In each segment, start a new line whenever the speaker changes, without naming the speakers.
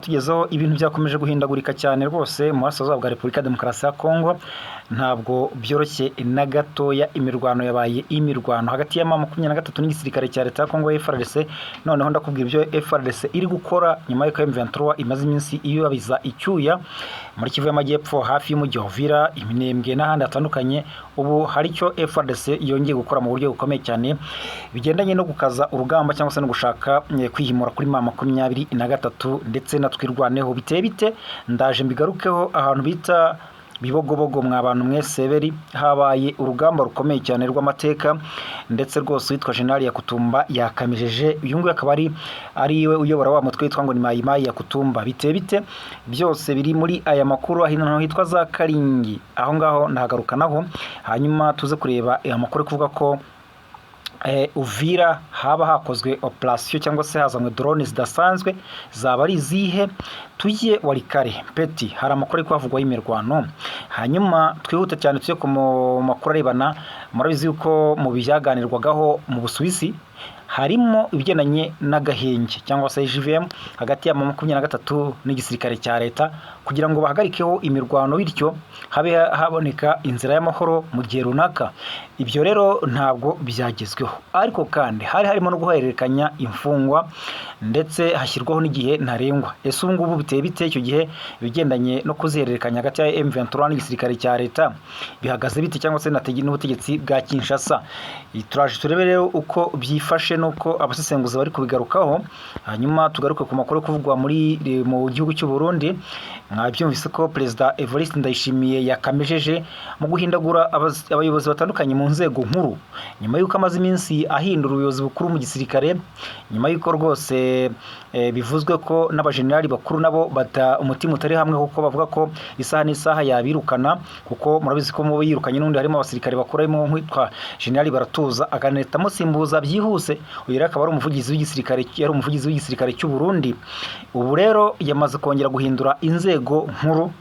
tugezeho ibintu byakomeje guhindagurika cyane rwose mu burasirazuba bwa Repubulika Demokarasi ya Kongo. Ntabwo byoroshye na gatoya, imirwano yabaye imirwano hagati ya M23 n'igisirikare cya leta ya Kongo FARDC. Noneho ndakubwira ibyo FARDC iri gukora nyuma y'uko M23 imaze iminsi ibabiza icyuya muri Kivu y'Amajyepfo hafi y'umujyi wa Uvira, Iminembwe n'ahandi hatandukanye. Ubu hari icyo FARDC yongeye gukora mu buryo bukomeye cyane bigendanye no gukaza urugamba cyangwa se no gushaka kwihimura kuri M23 ndetse na twirwaneho. Biteye bite? Ndaje mbigarukeho. Ahantu bita Bibogobogo mw'abantu mwese beri habaye urugamba rukomeye cyane rw'amateka, ndetse rwose witwa General Yakutumba yakamijeje. Uyu nguyu akaba ari we uyobora wa mutwe witwa ngo ni Mai Mai Yakutumba. Biteye bite? Byose biri muri aya makuru ahino hitwa za Karingi. Aho ngaho ndahagaruka naho, hanyuma tuze kureba amakuru kuvuga ko Uvira haba hakozwe operation cyangwa se hazamwe drone zidasanzwe. Zaba ari zihe? Tujye Walikare Peti, hari amakuru ko havugwa y'imirwano. Hanyuma twihute cyane tuye ku makuru arebana, murabizi yuko mu byaganirwagaho mu Busuwisi harimo ibigendanye n'agahenge cyangwa se JVM hagati ya M23 n'igisirikare cya leta kugira ngo bahagarikeho imirwano, bityo habe haboneka inzira y'amahoro mu gihe runaka. Ibyo rero ntabwo byagezweho, ariko kandi harimo no guhererekanya imfungwa ndetse hashyirwaho n'igihe ntarengwa. Ese ubu ngubu biteye bite? Icyo gihe bigendanye no kuzihererekanya hagati ya M23 n'igisirikare cya leta bihagaze bite, cyangwa se n'ubutegetsi bwa Kinshasa? Turaje turebe rero uko byifashe nuko abasesenguzi bari kubigarukaho, hanyuma tugaruke ku makuru kuvugwa mu gihugu cy'u Burundi. Mwabyumvise ko Perezida Evariste Ndayishimiye yakamejeje mu guhindagura abayobozi batandukanye mu nzego nkuru, nyuma y'uko amaze iminsi ahindura ubuyobozi bukuru mu gisirikare, nyuma y'uko rwose bivuzwe ko n'abajenerali bakuru nabo umutima utari hamwe, kuko bavuga ko isaha n'isaha yabirukana, kuko murabizi ko mu yirukanye n'undi harimo abasirikare bakuru harimo nk'itwa General Baratuza aganeta musimbuza byihuse. Uyu rero akaba ari umuvugizi w'igisirikare cy'u Burundi. Ubu rero yamaze kongera guhindura inzego nkuru,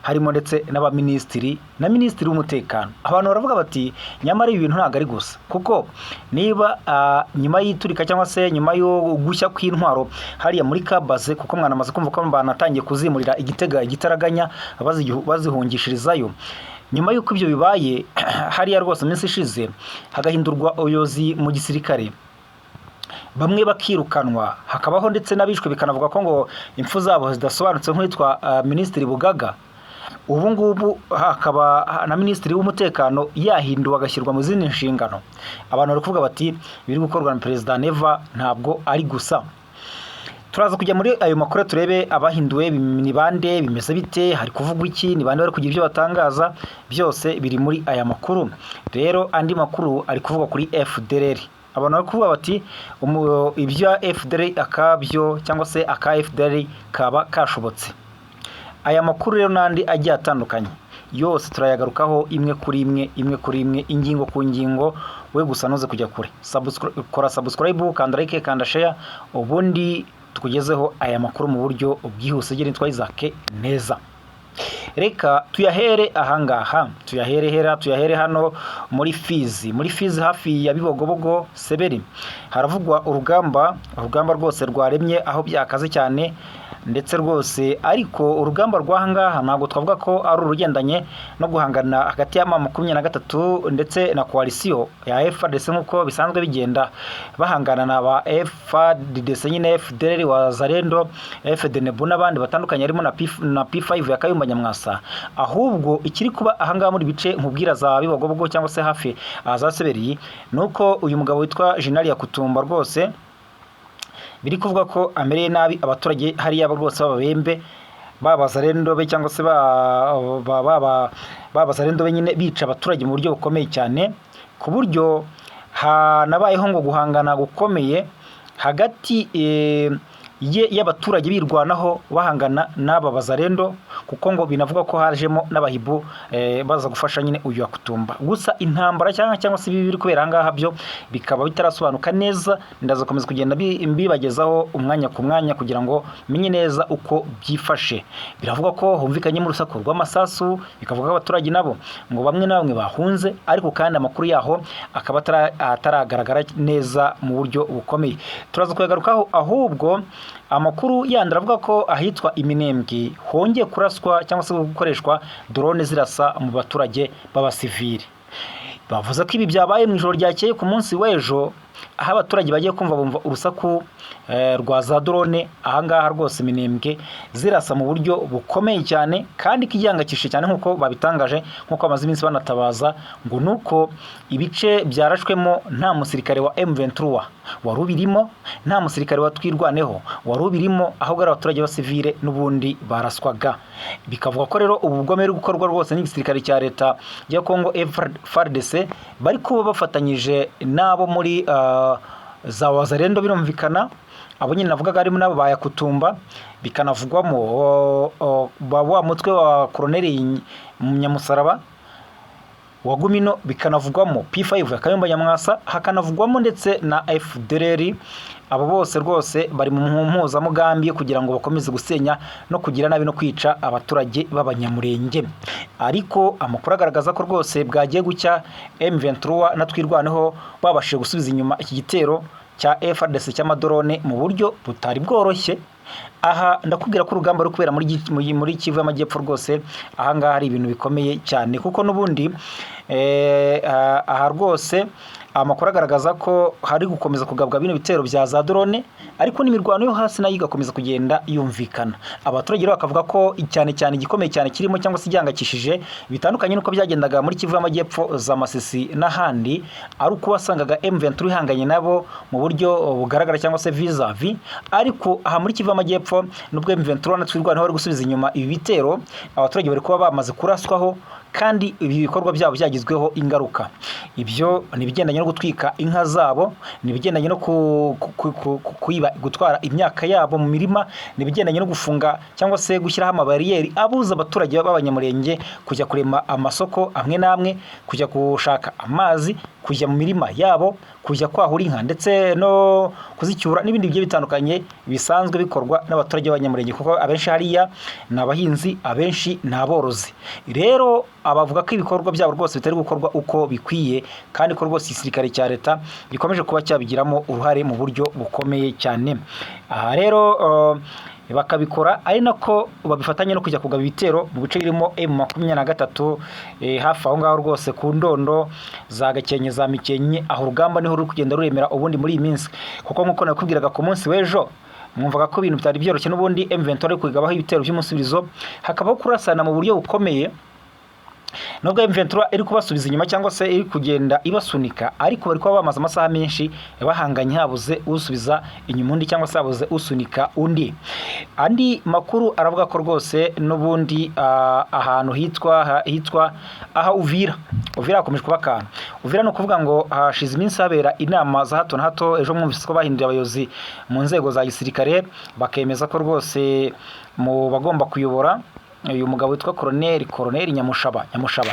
harimo ndetse n'abaminisitiri na minisitiri w'umutekano. Abantu baravuga bati nyamara ibi bintu ntabwo ari gusa, kuko niba nyuma y'iturika cyangwa se nyuma yo gushya kw'intwaro hariya muri Kabaze, kuko mwanamaze kumva ko banatangiye kuzimurira igitaraganya bazihungishirizayo. Nyuma y'uko ibyo bibaye hariya rwose iminsi ishize hagahindurwa ubuyobozi mu gisirikare, bamwe bakirukanwa, hakabaho ndetse n'abishwe bikanavuga ko ngo impfu zabo zidasobanutse, nk'uwitwa Minisitiri Bugaga. Ubu ngubu hakaba na Minisitiri w'umutekano yahinduwe agashyirwa mu zindi nshingano. Abantu bari kuvuga bati biri gukorwa na Perezida Neva ntabwo ari gusa. Turaza kujya muri ayo makuru turebe abahinduwe ni bande, bimeze bite, hari kuvugwa iki, ni bande bari kugira ibyo batangaza. Byose biri muri aya makuru. Rero andi makuru ari kuvuga kuri FDLR. Abantu bari kuvuga bati ibya FDLR akabyo cyangwa se aka FDLR kaba kashobotse. Aya makuru rero n'andi agiye atandukanye yose turayagarukaho imwe kuri imwe, ingingo ku ngingo. We gusa noze kujya kure, kora subscribe, kanda like, kanda share, ubundi tukugezeho aya makuru mu buryo bwihuse. Gere nitwa Isaac neza. Reka tuyahere ahangaha, tuyahere hano muri Fizi hafi ya Bibogobogo Seberi. Haravugwa urugamba rwose rwaremye aho byakaze cyane, ndetse rwose ariko urugamba rw'ahangaha ntabwo twavuga ko ari urugendanye no guhangana hagati ya M23 ndetse na coalition ya FARDC nk'uko bisanzwe bigenda bahangana na ba FARDC nyine, FDLR, Wazalendo, FDNB n'abandi batandukanye, harimo na P5 ya Kayumba Nyamwasa. Ahubwo ikiri kuba ahangaha muri bice nkubwira za Bibogobogo cyangwa se hafi za Seberi, nuko uyu mugabo witwa General Yakutumba rwose biri kuvuga ko amereye nabi abaturage hariya rwose b'ababembe, Wazalendo be cyangwa se Wazalendo be nyine bica abaturage mu buryo bukomeye cyane, ku buryo hanabayeho ngo guhangana gukomeye hagati y'abaturage birwanaho bahangana n'aba Wazalendo, kuko ngo binavuga ko hajemo n'abahibu baza gufasha nyine uyu Yakutumba. Gusa intambara cyangwa se biri kubera ahangaha byo bikaba bitarasobanuka neza. Ndaza komeza kugenda mbibagezaho umwanya ku mwanya kugira ngo menye neza uko byifashe. Biravuga ko humvikanye mu rusaku rw'amasasu, bikavuga ko abaturage nabo ngo bamwe na bamwe bahunze, ariko kandi amakuru yaho akaba ataragaragara neza mu buryo bukomeye. Turaza kuyagarukaho, ahubwo Amakuru yandi aravuga ko ahitwa Iminembwe hongeye kuraswa cyangwa se gukoreshwa drone zirasa mu baturage b'abasivili. Bavuze ko ibi byabaye mu ijoro ryakeye ku munsi w'ejo, aho abaturage bagiye kumva bumva urusaku rwa za drone ahangaha rwose Minembwe zirasa mu buryo bukomeye cyane kandi kijyangakishije cyane nk'uko babitangaje, nk'uko bamaze iminsi banatabaza ngo nuko ibice byarashwemo nta musirikare wa M23 wari ubirimo, nta musirikare wa Twirwaneho wari ubirimo, ahubwo ari abaturage b'asivile n'ubundi baraswaga. Bikavuga ko rero ubu bugome buri gukorwa rwose n'igisirikare cya leta ya Congo FARDC bari kuba bafatanyije nabo muri za Wazalendo, birumvikana abo nyine navugaga harimo nabo bayakutumba, bikanavugwamo wa mutwe wa Colonel Nyamusaraba wa Gumino, bikanavugwamo P5 ya Kayumba Nyamwasa, hakanavugwamo ndetse na FDLR. Abo bose rwose bari mu mpuzamugambi kugira ngo bakomeze gusenya no kugira nabi no kwica abaturage b'abanyamurenge. Ariko amakuru agaragaza ko rwose bwagiye gucya M23 na Twirwaneho babashije gusubiza inyuma iki gitero cya FARDC cy'amadrone mu buryo butari bworoshye. Aha ndakubwira ko urugamba ruri kubera muri Kivu y'Amajyepfo rwose ahangaha hari ibintu bikomeye cyane, kuko n'ubundi aha rwose amakuru agaragaza ko hari gukomeza kugabwa bino bitero bya za drone, ariko n'imirwano yo hasi nayo igakomeza kugenda yumvikana. Abaturage rero bakavuga ko cyane cyane igikomeye cyane kirimo cyangwa se igihangakishije bitandukanye nuko byagendaga muri Kivu y'Amajyepfo za Masisi n'ahandi, ari uko wasangaga M23 ihanganye nabo mu buryo bugaragara cyangwa se vis-a-vis. Ariko aha muri Kivu y'Amajyepfo nubwo M23 na Twirwaneho bari gusubiza inyuma ibi bitero, abaturage bari kuba bamaze kuraswaho kandi ibi bikorwa byabo byagizweho ingaruka. Ibyo nibigendanye no gutwika inka zabo, nibigendanye no gutwara imyaka yabo mu mirima, nibigendanye no gufunga cyangwa se gushyiraho amabariyeri abuza abaturage b'abanyamurenge kujya kurema amasoko amwe n'amwe, kujya gushaka amazi, kujya mu mirima yabo, kujya kwahura inka ndetse no kuzicyura n'ibindi bigiye bitandukanye bisanzwe bikorwa n'abaturage b'abanyamurenge, kuko abenshi hariya ni abahinzi, abenshi ni aborozi. Rero abavuga ko ibikorwa byabo rwose bitari gukorwa uko bikwiye, kandi ko rwose igisirikare cya leta gikomeje kuba cyabigiramo uruhare mu buryo bukomeye cyane. Aha rero bakabikora ari nako babifatanya no kujya kugaba ibitero mu bice birimo M23 hafi aho ngaho rwose ku Ndondo za Gakenke za Mikenke, aho urugamba niho ruri kugenda ruremera ubundi muri iyi minsi, kuko nkuko nakubwiraga ku munsi w'ejo mwumvaga ko ibintu bitari byoroshye, n'ubundi M23 ari kugabaho ibitero by'umusubirizo, hakabaho kurasana mu buryo bukomeye. Nubwo M23 iri kubasubiza inyuma cyangwa se iri kugenda ibasunika, ariko bari kuba bamaze amasaha menshi bahanganye, habuze usubiza inyuma undi cyangwa se habuze usunika undi. Andi makuru aravuga ko rwose n'ubundi ahantu hitwa aha Uvira hakomeje kuba akantu. Uvira no kuvuga ngo hashize iminsi habera inama za hato na hato, ejo mwumvise ko bahinduye abayobozi mu nzego za gisirikare, bakemeza ko rwose mu bagomba kuyobora uyu mugabo witwa Colonel Nyamushaba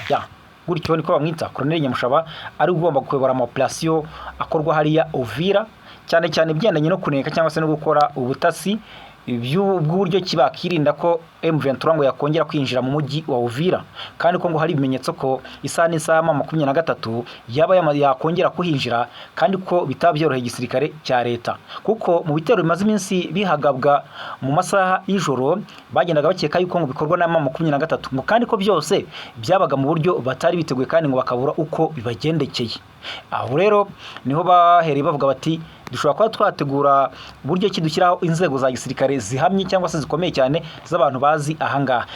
ya gutyo niko bamwita Colonel Nyamushaba, ari ugomba kuyobora operation akorwa hariya Uvira, cyane cyane byendanye no kuneka cyangwa se no gukora ubutasi by'uburyo kibakirinda ko M23 ngo yakongera kwinjira mu mujyi wa Uvira, kandi ko ngo hari ibimenyetso ko isaha n'isaha 23 yaba yakongera kuhinjira, kandi ko bitabyoroheye igisirikare cya leta, kuko mu bitero bimaze iminsi bihagabwa mu masaha y'ijoro bagendaga bakeka yuko ngo bikorwa na 23 ngo, kandi ko byose byabaga mu buryo batari biteguye kandi ngo bakabura uko bibagendekeye. Aho rero niho bahereye bavuga bati dushobora kuba twategura buryo kidushyiraho inzego za gisirikare zihamye cyangwa se zikomeye cyane z'abantu bazi ahangaha.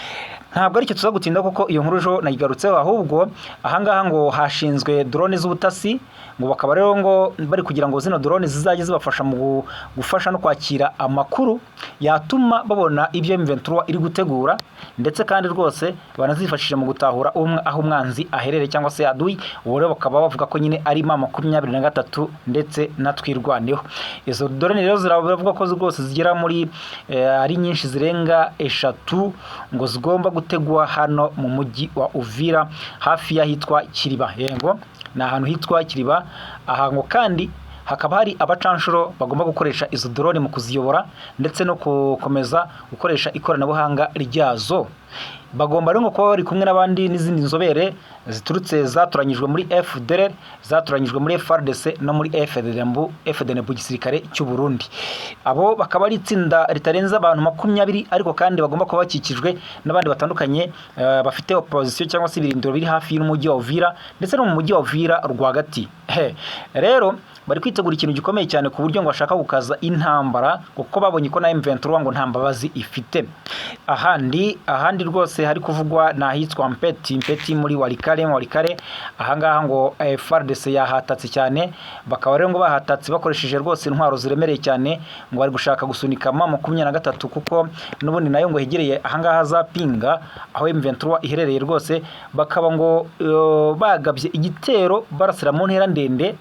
Ntabwo ari cyo tuza gutinda kuko iyo nkuru ejo nayigarutseho, ahubwo ahangaha ngo hashinzwe drone z'ubutasi, ngo bakaba rero ngo bari kugira ngo zino drone zizajye zibafasha mu gufasha no kwakira amakuru yatuma babona ibyo M23 iri gutegura, ndetse kandi rwose banazifashije mu gutahura aho umwanzi aherereye cyangwa se adui. Ubu rero bakaba bavuga ko nyine ari 23 ndetse na Twirwaneho. Izo drone rero ziravuga ko rwose zigera muri ari nyinshi zirenga 3 ngo zigomba gutegwa hano mu mujyi wa Uvira hafi y'ahitwa Kiriba. Yego ni ahantu hitwa Kiriba. Aha ngo kandi hakaba hari abacanshuro bagomba gukoresha izo drone mu kuziyobora ndetse no gukomeza gukoresha ikoranabuhanga ryazo. bagomba rero kuba bari kumwe n'abandi n'izindi nzobere ziturutse zatoranyijwe muri FDLR, zatoranyijwe muri FARDC no muri FDNB gisirikare cy'u Burundi. Abo bakaba ari itsinda ritarenza abantu 20, ariko kandi bagomba kuba bakikijwe n'abandi batandukanye bafite opposition cyangwa se ibirindiro biri hafi y'umujyi wa Uvira ndetse no mu mujyi wa Uvira rwagati. Rero bari kwitegura ikintu gikomeye cyane ku buryo ngo bashaka gukaza intambara, kuko babonye ko na M23 ngo nta mbabazi ifite. Ahandi rwose hari kuvugwa n'ahitwa Mpeti muri Walikale. Ahangaha ngo FARDC yahatatse cyane, bakaba rero ngo bahatatse bakoresheje rwose intwaro ziremereye cyane, ngo bari gushaka gusunika M23 kuko n'ubundi nayo ngo hegereye ahangaha za Pinga aho M23 iherereye rwose, bakaba ngo bagabye igitero barasira mu ntera ndende.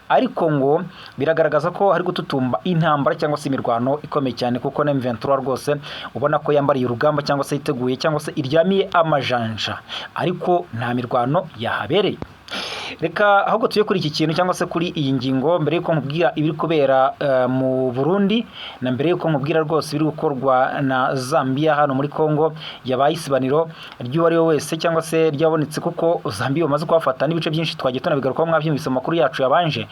Ariko ngo biragaragaza ko hari gututumba intambara cyangwa se imirwano ikomeye cyane, kuko na M23 rwose ubona ko yambariye urugamba cyangwa se yiteguye cyangwa se iryamiye amajanja, ariko nta mirwano yahabereye. Reka ahubwo tuye kuri iki kintu cyangwa se kuri iyi ngingo, mbere yuko nkubwira ibiri kubera mu Burundi na mbere yuko nkubwira rwose biri gukorwa na Zambia hano muri Kongo, yabaye isibaniro ry'uwari we wese cyangwa se ryabonetse, kuko Zambia bamaze kuhafata n'ibice byinshi twagiye tunabigarukaho mwabyumvise mu makuru yacu yabanje,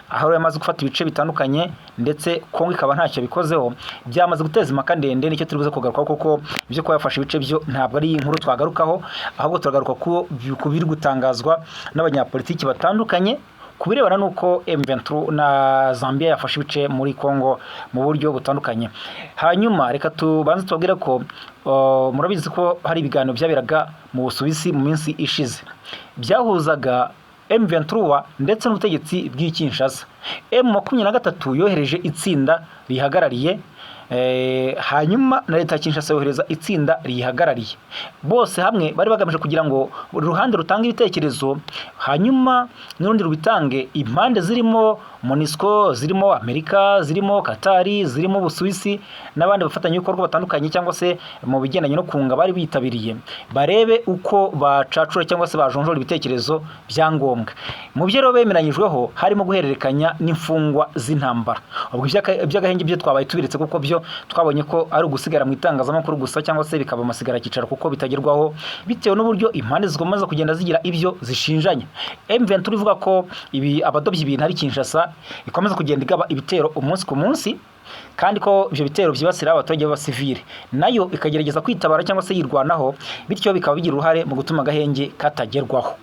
aho yamaze gufata ibice bitandukanye ndetse Kongo ikaba ntacyo bikozeho, byamaze guteza impaka ndende. Nicyo turi buze kugarukaho, kuko ibyo ko yafashe ibice byo ntabwo ari inkuru twagarukaho, ahubwo turagaruka ku biri gutangazwa n'abanyapolitiki batandukanye ku birebana n'uko M23 na Zambia yafashe ibice muri Kongo mu buryo butandukanye. Hanyuma reka tubanze tubabwira ko murabizi ko hari ibiganiro byaberaga mu Busuwisi mu minsi ishize, byahuzaga M23 ndetse n'ubutegetsi bw'Kinshasa. M23 yohereje itsinda rihagarariye, hanyuma na leta ya Kinshasa yohereza itsinda rihagarariye. Bose hamwe bari bagamije kugira ngo uruhande rutanga ibitekerezo, hanyuma n'urundi rubitange. Impande zirimo MONUSCO, zirimo Amerika, zirimo Katari, zirimo Busuwisi n'abandi bafatanya ibikorwa batandukanye cyangwa se mu bigendanye no kunga bari bitabiriye, barebe uko bacacura cyangwa se bajonjora ibitekerezo byangombwa. Mu byo rero bemeranyijweho harimo guhererekanya n'imfungwa z'intambara. Ubwo iby'agahenge byo twabaye tubiretse, kuko byo twabonye ko ari ugusigara mu itangazamakuru gusa cyangwa se bikaba amasigara cyicaro, kuko bitagerwaho bitewe n'uburyo impande zikomeza kugenda zigira ibyo zishinjanya. M23 ivuga ko ibi abadobye ibintu ari Kinshasa ikomeza kugenda igaba ibitero umunsi ku munsi, kandi ko ibyo bitero byibasira abaturage b'abasivile, nayo ikagerageza kwitabara cyangwa se yirwanaho, bityo bikaba bigira uruhare mu gutuma agahenge katagerwaho.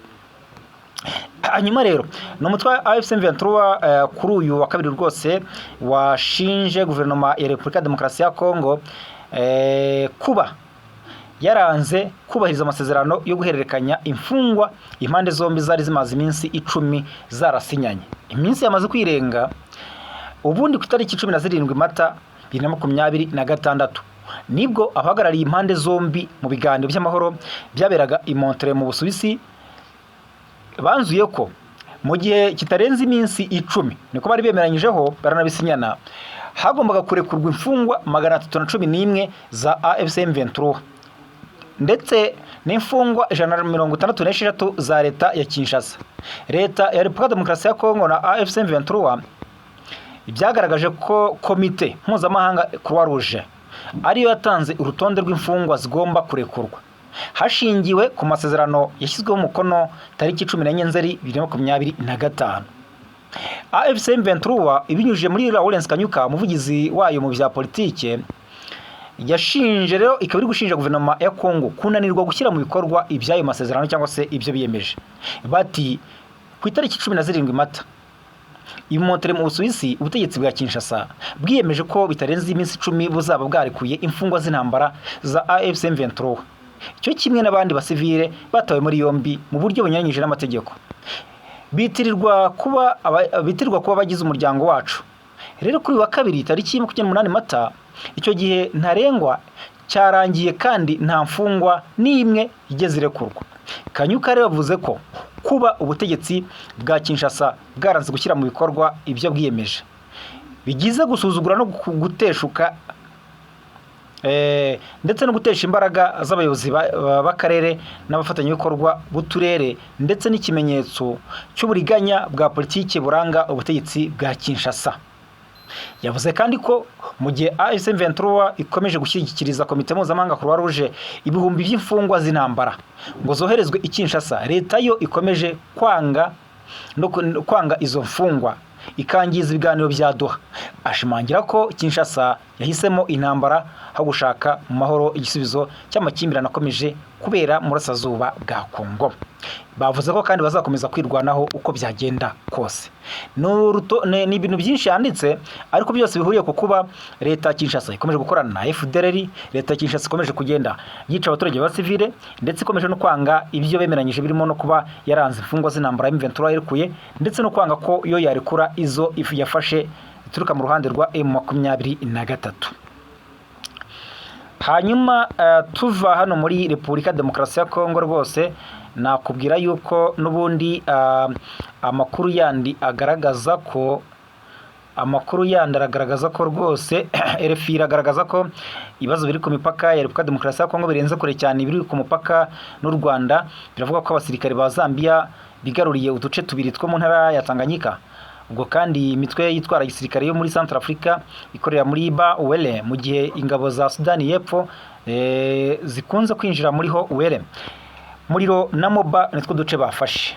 Hanyuma rero no mutwe AFC M23 kuri uyu wa kabiri rwose washinje guverinoma ya Repubulika ya Demokarasi ya Kongo kuba yaranze kubahiriza amasezerano yo guhererekanya imfungwa impande zombi zari zimaze iminsi 10 zarasinyanye. Iminsi yamaze kwirenga, ubundi ku itariki 17 Mata 2026 nibwo abahagarariye impande zombi mu biganiro by'amahoro byaberaga i Montreal mu Busuwisi banzuye ko mu gihe kitarenze iminsi 10 niko bari bemeranyijeho baranabisinyana, hagombaga kurekurwa imfungwa 311 za AFC M23 ndetse n'imfungwa 166 za leta ya Kinshasa. Leta ya Repubulika ya Demokarasi ya Kongo na AFC M23 byagaragaje ko komite mpuzamahanga Croix Rouge ariyo yatanze urutonde rw'imfungwa zigomba kurekurwa hashingiwe ku masezerano yashyizweho umukono tariki 14 Nzeri 2025. AFC M23 ibinyujije muri Lawrence Kanyuka, umuvugizi wayo mu bya politike, yashinje rero ikaba iri gushinja guverinoma ya Kongo kunanirwa gushyira mu bikorwa ibyayo masezerano cyangwa se ibyo biyemeje. Bati ku itariki 17 Mata i Montreal mu Busuwisi, ubutegetsi bwa Kinshasa bwiyemeje ko bitarenze iminsi 10 buzaba bwarekuye imfungwa z'intambara za AFC M23, cyo kimwe n'abandi basivile batawe muri yombi mu buryo bunyuranyije n'amategeko. Bitirirwa kuba bagize umuryango wacu. Rero kuri wa kabiri tariki 28 Mata icyo gihe ntarengwa cyarangiye kandi nta mfungwa n'imwe igeze irekurwa. Kanyuka rero bavuze ko kuba ubutegetsi bwa Kinshasa bwaranze gushyira mu bikorwa ibyo bwiyemeje bigize gusuzugura no guteshuka ndetse no gutesha imbaraga z'abayobozi b'akarere n'abafatanyabikorwa b'uturere, ndetse n'ikimenyetso cy'uburiganya bwa politiki buranga ubutegetsi bwa Kinshasa. yavuze kandi ko mu gihe AFC/M23 ikomeje gushyigikiriza komite mpuzamahanga Croix Rouge ibihumbi by'imfungwa z'intambara ngo zoherezwe i Kinshasa, leta yo ikomeje kwanga izo mfungwa ikangiza ibiganiro bya Doha. Ashimangira ko Kinshasa yahisemo intambara aho gushaka mu mahoro igisubizo cy'amakimbirane akomeje kubera mu burasirazuba bwa Kongo. Bavuze ko kandi bazakomeza kwirwanaho uko byagenda kose. Ni ibintu byinshi yanditse, ariko byose bihuriye ku kuba leta ya Kinshasa ikomeje gukorana na FDLR, leta ya Kinshasa ikomeje kugenda yica abaturage ba civile, ndetse ikomeje no kwanga ibyo bemeranyije birimo no kuba yaranze imfungwa z'intambara M23 yarekuye, ndetse no kwanga ko yo yarekura izo ifu yafashe turuka mu ruhande rwa M23. Hanyuma tuva hano muri Repubulika Demokarasi ya Kongo rwose nakubwira yuko n'ubundi amakuru yandi agaragaza ko rwose RFI iragaragaza ko ibibazo biri ku mipaka ya Repubulika Demokarasi ya Kongo birenze kure cyane ibiri ku mupaka n'u Rwanda. Biravuga ko abasirikare ba Zambia bigaruriye uduce tubiri two mu ntara ya Tanganyika. Ubwo kandi imitwe yitwara gisirikare yo muri Central Africa ikorera muri Uele, mu gihe ingabo za Sudani y'Epfo zikunze kwinjira muri Uele. Muriro na Moba nitwo duce bafashe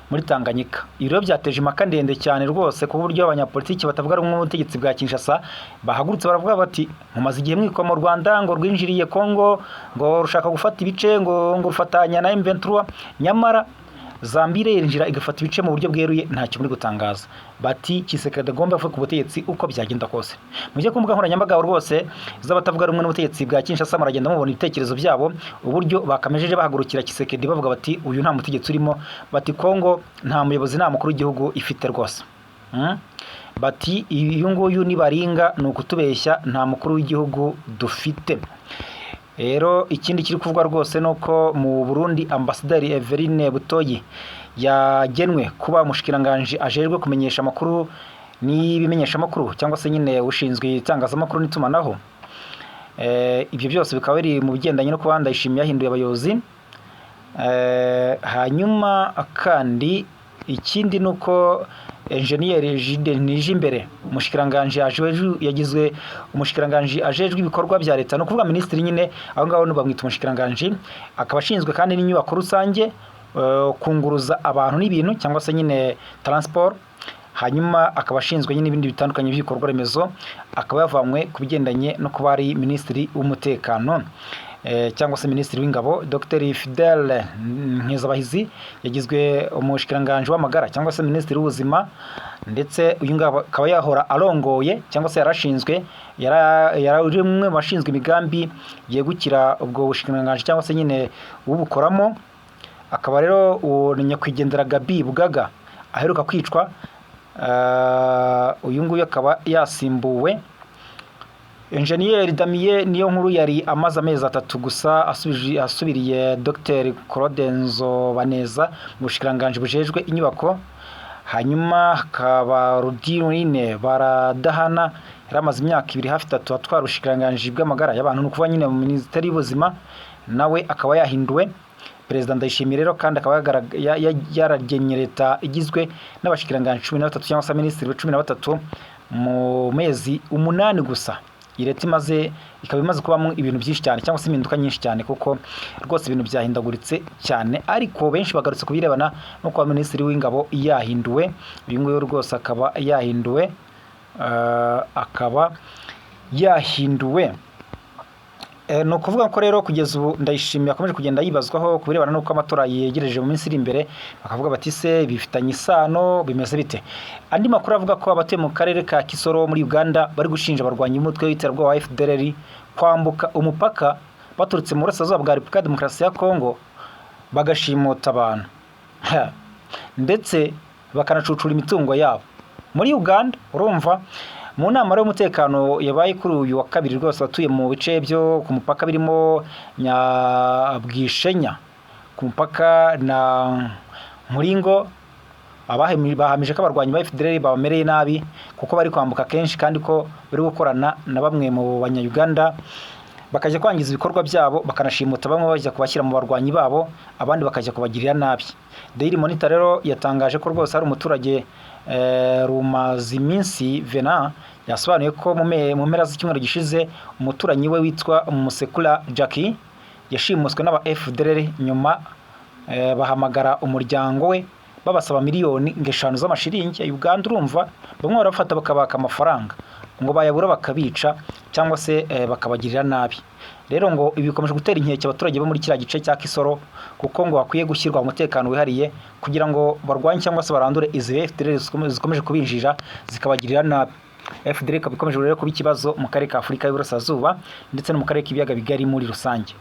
muri Tanganyika. Ibiro byateje impaka ndende cyane rwose ku buryo abanyapolitiki batavuga rumwe n'ubutegetsi bwa Kinshasa bahagurutse baravuga bati mumaze igihe mwikwa mu Rwanda ngo rwinjiriye Kongo, ngo rushaka gufata ibice, ngo rufatanya na M23, nyamara Zambia yinjira igafata ibice mu buryo bweruye ntacyo muri gutangaza. Bati Tshisekedi agomba kuva ku butegetsi uko byagenda kose. Mujye kumbuga nkoranyambaga rwose z'abatavuga rumwe n'ubutegetsi bwa Kinshasa maragenda mubona ibitekerezo byabo, uburyo bakamejeje bahagurukira Tshisekedi bavuga bati uyu nta mutegetsi urimo, bati Kongo nta muyobozi nta mukuru w'igihugu ifite rwose. Bati uyu nguyu ni baringa ni ukutubeshya, nta mukuru w'igihugu dufite. Rero ikindi kiri kuvugwa rwose nuko mu Burundi Ambasaderi Everine Butoyi yagenwe kuba umushikiranganje ajejwe kumenyesha amakuru n'ibimenyesha amakuru cyangwa se nyine ushinzwe itangazamakuru n'itumanaho. Ibyo byose bikaba biri mu bigendanye no kuba Ndayishimiye yahinduye abayobozi. Hanyuma kandi ikindi nuko Engineer Jide Nijimbere umushikiranganje yagizwe umushikiranganje ajejwe ibikorwa bya leta, no kuvuga ministri nyine aho ngaho no bamwita umushikiranganje, akaba ashinzwe kandi n'inyubako rusange, kunguruza abantu n'ibintu cyangwa se nyine transport. Hanyuma akaba ashinzwe nyine ibindi bitandukanye by'ibikorwa remezo, akaba yavanywe ku bigendanye no kuba ari ministri w'umutekano cyangwa se ministri w'ingabo. Dr Fidel Nkezabahizi yagizwe umushikiranganje w'amagara cyangwa se ministri w'ubuzima, ndetse uyu ngabo akaba yahora arongoye cyangwa se yarashinzwe yari umwe mu bashinzwe imigambi yegukira ubwo bushikiranganje cyangwa se nyine ubukoramo. Akaba rero nyakwigendera Gabi Bugaga aheruka kwicwa. Uyu nguyu akaba yasimbuwe Engineer Damien niyo nkuru yari amaze amezi 3 gusa asubiriye Dr Claudenzo Baneza mu bushikiranganje bujejwe inyubako. Hanyuma akaba Rudine Baradahana yaramaze imyaka 2 hafi 3 atwara ubushikiranganje bw'amagara y'abantu no kuva nyine mu Minisiteri y'Ubuzima, nawe akaba yahinduwe. Perezida Ndayishimiye rero kandi akaba yaragenye leta igizwe n'abashikiranganje 13 cyangwa se ministri 13 mu mezi 8 gusa. Leta ikaba imaze kubamo ibintu byinshi cyane cyangwa se impinduka nyinshi cyane, kuko rwose ibintu byahindaguritse cyane, ariko benshi bagarutse kubirebana no kuba ministri w'ingabo yahinduwe. Uyu nguyu rwose akaba yahinduwe. No kuvuga ko rero kugeza ubu Ndayishimiye akomeje kugenda yibazwaho kubirebana nuko amatora yegereje mu minsi iri imbere, bakavuga bati se bifitanye isano bimeze bite. Andi makuru avuga ko abatuye mu karere ka Kisoro muri Uganda bari gushinja abarwanyi umutwe w'iterabwoba wa FDLR kwambuka umupaka baturutse mu burasirazuba bwa Repubulika Demokarasi ya Kongo bagashimuta abantu ndetse bakanacucura imitungo yabo muri Uganda. Urumva mu nama y'umutekano yabaye kuri uyu wa kabiri rwose batuye mu bice byo ku mupaka birimo Nyabwishenya ku mupaka na Muringo, bahamije ko abarwanyi ba FDLR babamereye nabi kuko bari kwambuka kenshi kandi ko bari gukorana na bamwe mu banya-Uganda bakajya kwangiza ibikorwa byabo, bakanashimuta bamwe bajya kubashyira mu barwanyi babo, abandi bakajya kubagirira nabi. Daily Monitor rero yatangaje ko rwose hari umuturage Rumaziminsi Venant yasobanuye ko mu mpera z'icyumweru gishize umuturanyi we witwa Musekura Jackie yashimuswe n'aba FDLR, nyuma bahamagara umuryango we babasaba miliyoni 5 z'amashiringi ya Uganda. Urumva bamwe barafata bakabaka amafaranga ngo bayabura bakabica cyangwa se bakabagirira nabi. Rero ngo ibi bikomeje gutera inkeke abaturage bo muri kiriya gice cya Kisoro, kuko ngo hakwiye gushyirwa umutekano wihariye kugira ngo barwanye cyangwa se barandure izi FDLR zikomeje kubinjira zikabagirira nabi. FDLR ikaba ikomeje rero kuba ikibazo mu karere ka Afurika y'Iburasirazuba ndetse no mu karere k'ibiyaga bigari muri rusange.